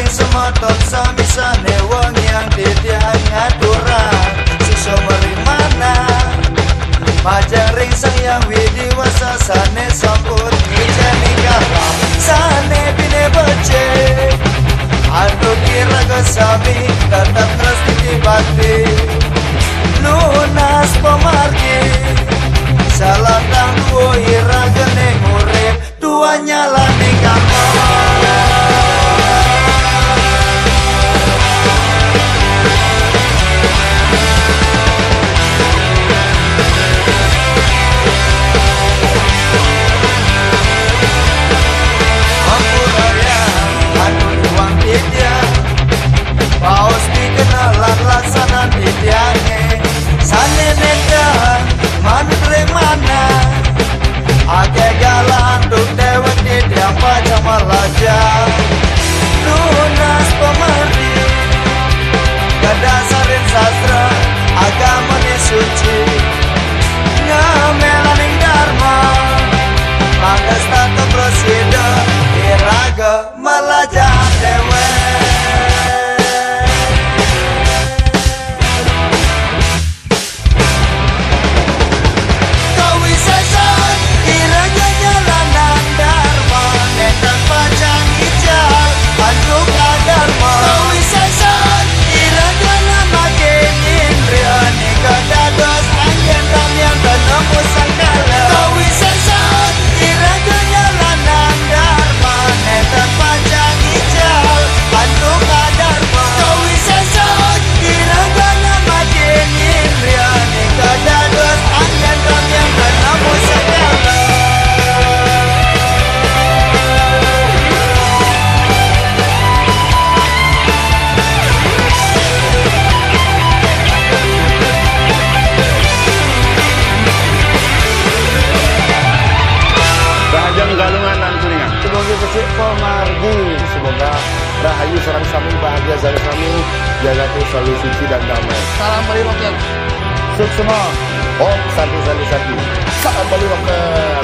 ring semotot samisane wong yang ditiang aturan sisa merimana majang ring sang yang widi wasasane sampun ijani kalam sane bine becek anu kira kesami tetap terus ditibati lunas pemargi salah tangguh ira gene ngurip tuanya lani kamar. Paus dikenalan laksana ditiange sane nedan mantre mana ake galang tuk dewek ditiang pajang malaja lunas pemerdi kedasarin sastra agama ni suci ngamelaning dharma mangas tato prosida iraga malaja dewek. Semoga rahayu sarang sami bahagia zari kami jaga tu selalu suci dan damai. Salam Bali Rocker. Suk semua. Om santi. Salam Bali Rocker.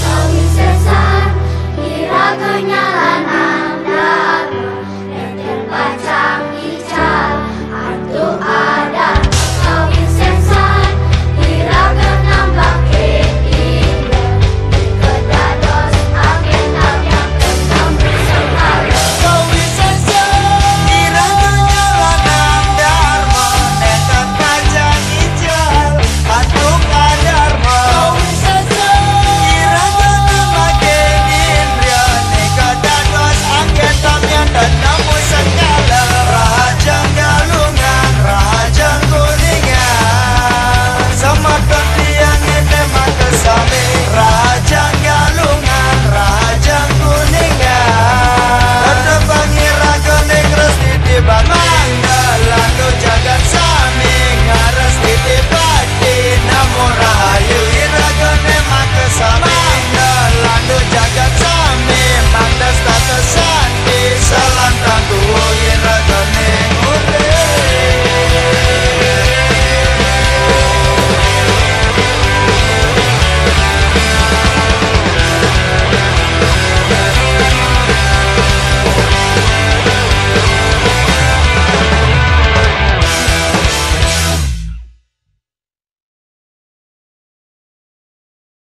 Kami sesat, ira kenyal.